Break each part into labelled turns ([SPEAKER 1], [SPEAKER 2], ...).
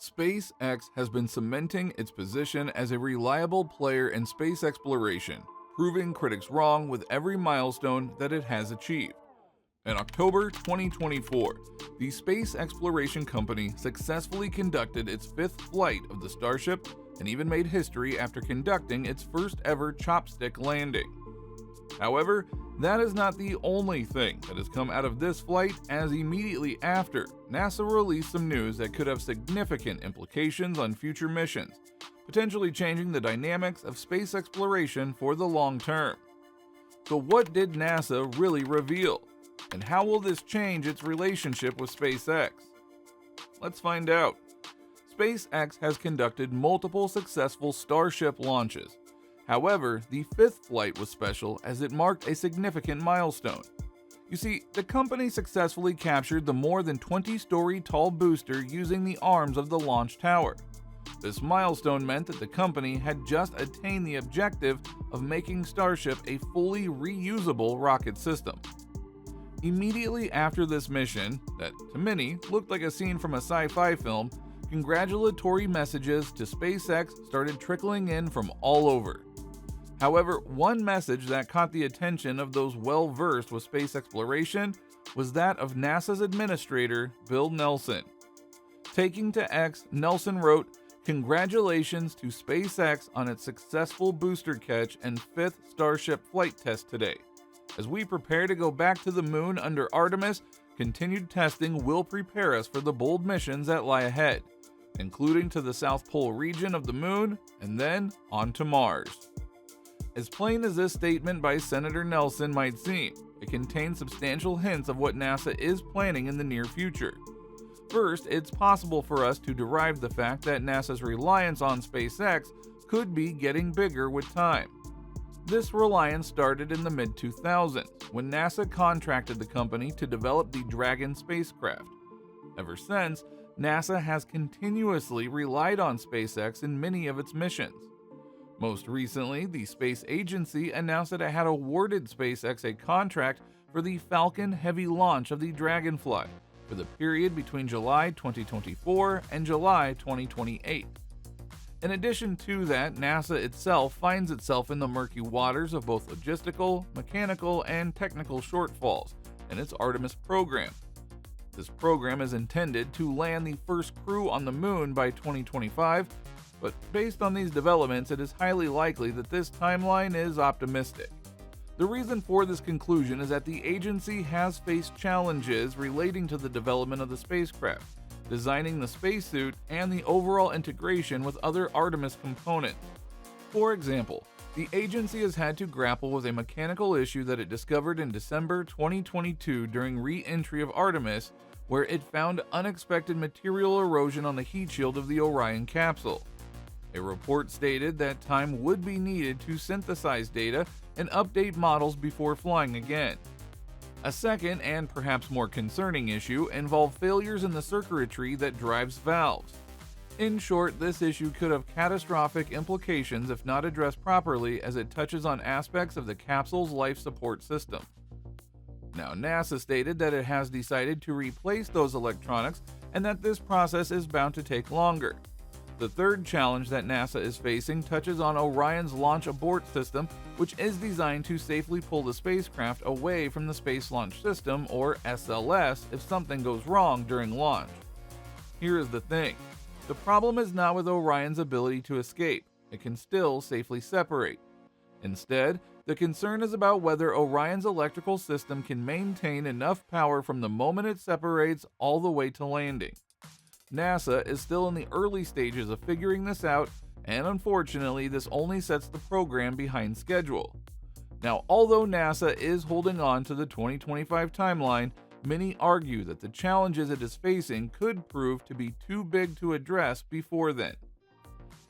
[SPEAKER 1] SpaceX has been cementing its position as a reliable player in space exploration, proving critics wrong with every milestone that it has achieved. In October 2024, the space exploration company successfully conducted its fifth flight of the Starship and even made history after conducting its first ever chopstick landing. However, that is not the only thing that has come out of this flight, as immediately after, NASA released some news that could have significant implications on future missions, potentially changing the dynamics of space exploration for the long term. So what did NASA really reveal? And how will this change its relationship with SpaceX? Let's find out. SpaceX has conducted multiple successful Starship launches. However, the fifth flight was special as it marked a significant milestone. You see, the company successfully captured the more than 20-story tall booster using the arms of the launch tower. This milestone meant that the company had just attained the objective of making Starship a fully reusable rocket system. Immediately after this mission, that to many looked like a scene from a sci-fi film, congratulatory messages to SpaceX started trickling in from all over. However, one message that caught the attention of those well-versed with space exploration was that of NASA's administrator, Bill Nelson. Taking to X, Nelson wrote, "Congratulations to SpaceX on its successful booster catch and fifth Starship flight test today. As we prepare to go back to the moon under Artemis, continued testing will prepare us for the bold missions that lie ahead, including to the South Pole region of the moon and then on to Mars." As plain as this statement by Senator Nelson might seem, it contains substantial hints of what NASA is planning in the near future. First, it's possible for us to derive the fact that NASA's reliance on SpaceX could be getting bigger with time. This reliance started in the mid-2000s, when NASA contracted the company to develop the Dragon spacecraft. Ever since, NASA has continuously relied on SpaceX in many of its missions. Most recently, the space agency announced that it had awarded SpaceX a contract for the Falcon Heavy launch of the Dragonfly for the period between July 2024 and July 2028. In addition to that, NASA itself finds itself in the murky waters of both logistical, mechanical, and technical shortfalls in its Artemis program. This program is intended to land the first crew on the moon by 2025, but based on these developments, it is highly likely that this timeline is optimistic. The reason for this conclusion is that the agency has faced challenges relating to the development of the spacecraft, designing the spacesuit, and the overall integration with other Artemis components. For example, the agency has had to grapple with a mechanical issue that it discovered in December 2022 during re-entry of Artemis, where it found unexpected material erosion on the heat shield of the Orion capsule. A report stated that time would be needed to synthesize data and update models before flying again. A second, and perhaps more concerning issue, involved failures in the circuitry that drives valves. In short, this issue could have catastrophic implications if not addressed properly, as it touches on aspects of the capsule's life support system. Now, NASA stated that it has decided to replace those electronics and that this process is bound to take longer. The third challenge that NASA is facing touches on Orion's launch abort system, which is designed to safely pull the spacecraft away from the Space Launch System, or SLS, if something goes wrong during launch. Here is the thing. The problem is not with Orion's ability to escape. It can still safely separate. Instead, the concern is about whether Orion's electrical system can maintain enough power from the moment it separates all the way to landing. NASA is still in the early stages of figuring this out, and unfortunately, this only sets the program behind schedule. Now, although NASA is holding on to the 2025 timeline, many argue that the challenges it is facing could prove to be too big to address before then.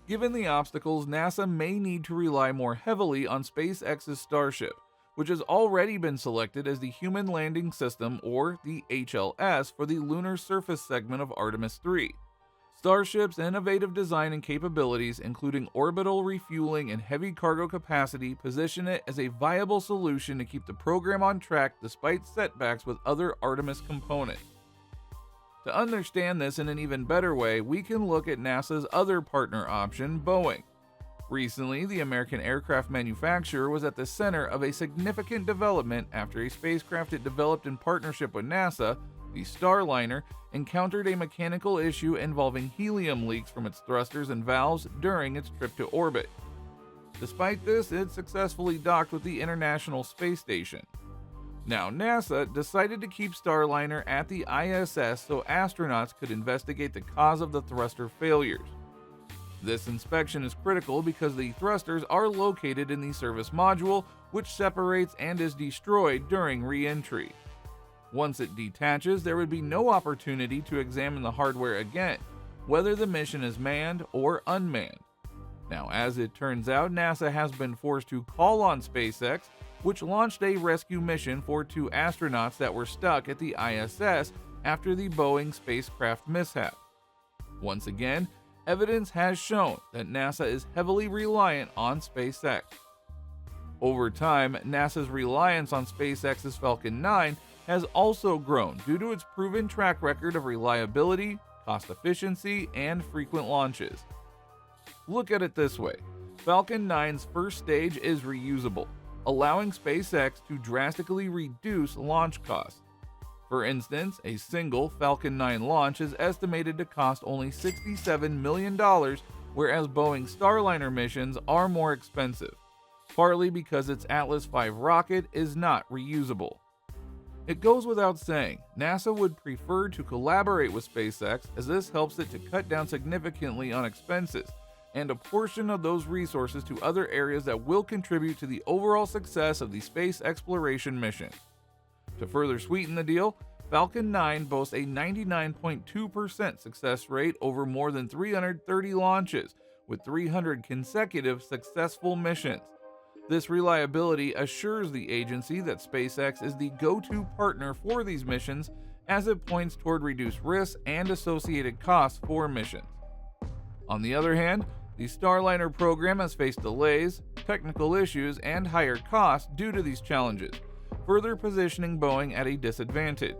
[SPEAKER 1] Given the obstacles, NASA may need to rely more heavily on SpaceX's Starship, which has already been selected as the Human Landing System, or the HLS, for the lunar surface segment of Artemis 3. Starship's innovative design and capabilities, including orbital refueling and heavy cargo capacity, position it as a viable solution to keep the program on track despite setbacks with other Artemis components. To understand this in an even better way, we can look at NASA's other partner option, Boeing. Recently, the American aircraft manufacturer was at the center of a significant development after a spacecraft it developed in partnership with NASA, the Starliner, encountered a mechanical issue involving helium leaks from its thrusters and valves during its trip to orbit. Despite this, it successfully docked with the International Space Station. Now, NASA decided to keep Starliner at the ISS so astronauts could investigate the cause of the thruster failures. This inspection is critical because the thrusters are located in the service module, which separates and is destroyed during re-entry. Once it detaches, there would be no opportunity to examine the hardware again, whether the mission is manned or unmanned. Now, as it turns out, NASA has been forced to call on SpaceX, which launched a rescue mission for 2 astronauts that were stuck at the ISS after the Boeing spacecraft mishap. Once again, evidence has shown that NASA is heavily reliant on SpaceX. Over time, NASA's reliance on SpaceX's Falcon 9 has also grown due to its proven track record of reliability, cost efficiency, and frequent launches. Look at it this way: Falcon 9's first stage is reusable, allowing SpaceX to drastically reduce launch costs. For instance, a single Falcon 9 launch is estimated to cost only $67 million, whereas Boeing Starliner missions are more expensive, partly because its Atlas V rocket is not reusable. It goes without saying, NASA would prefer to collaborate with SpaceX as this helps it to cut down significantly on expenses and a portion of those resources to other areas that will contribute to the overall success of the space exploration mission. To further sweeten the deal, Falcon 9 boasts a 99.2% success rate over more than 330 launches, with 300 consecutive successful missions. This reliability assures the agency that SpaceX is the go-to partner for these missions, as it points toward reduced risks and associated costs for missions. On the other hand, the Starliner program has faced delays, technical issues, and higher costs due to these challenges, further positioning Boeing at a disadvantage.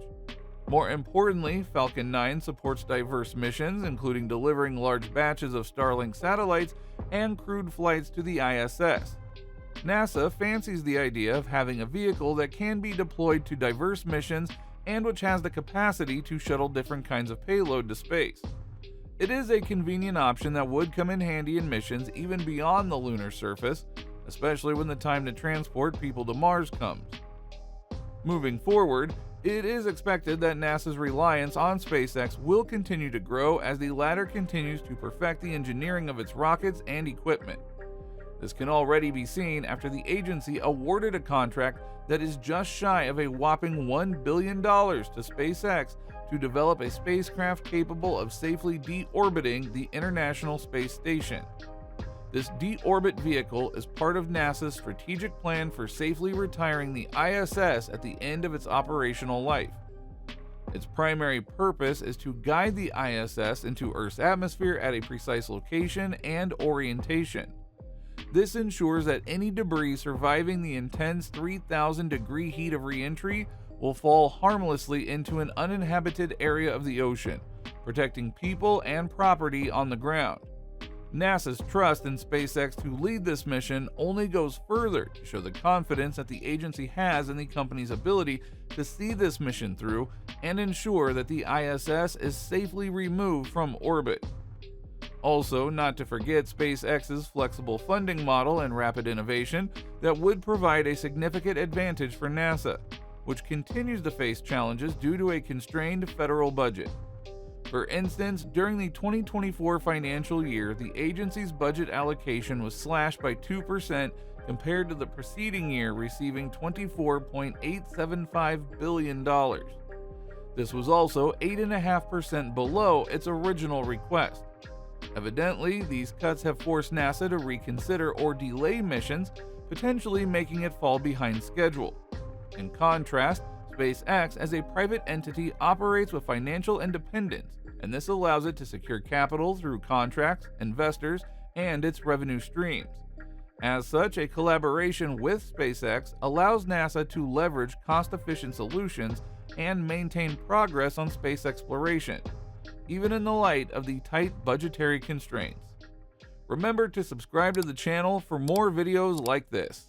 [SPEAKER 1] More importantly, Falcon 9 supports diverse missions, including delivering large batches of Starlink satellites and crewed flights to the ISS. NASA fancies the idea of having a vehicle that can be deployed to diverse missions and which has the capacity to shuttle different kinds of payload to space. It is a convenient option that would come in handy in missions even beyond the lunar surface, especially when the time to transport people to Mars comes. Moving forward, it is expected that NASA's reliance on SpaceX will continue to grow as the latter continues to perfect the engineering of its rockets and equipment. This can already be seen after the agency awarded a contract that is just shy of a whopping $1 billion to SpaceX to develop a spacecraft capable of safely deorbiting the International Space Station. This deorbit vehicle is part of NASA's strategic plan for safely retiring the ISS at the end of its operational life. Its primary purpose is to guide the ISS into Earth's atmosphere at a precise location and orientation. This ensures that any debris surviving the intense 3,000-degree heat of re-entry will fall harmlessly into an uninhabited area of the ocean, protecting people and property on the ground. NASA's trust in SpaceX to lead this mission only goes further to show the confidence that the agency has in the company's ability to see this mission through and ensure that the ISS is safely removed from orbit. Also, not to forget SpaceX's flexible funding model and rapid innovation that would provide a significant advantage for NASA, which continues to face challenges due to a constrained federal budget. For instance, during the 2024 financial year, the agency's budget allocation was slashed by 2% compared to the preceding year, receiving $24.875 billion. This was also 8.5% below its original request. Evidently, these cuts have forced NASA to reconsider or delay missions, potentially making it fall behind schedule. In contrast, SpaceX as a private entity operates with financial independence, and this allows it to secure capital through contracts, investors, and its revenue streams. As such, a collaboration with SpaceX allows NASA to leverage cost-efficient solutions and maintain progress on space exploration, even in the light of the tight budgetary constraints. Remember to subscribe to the channel for more videos like this.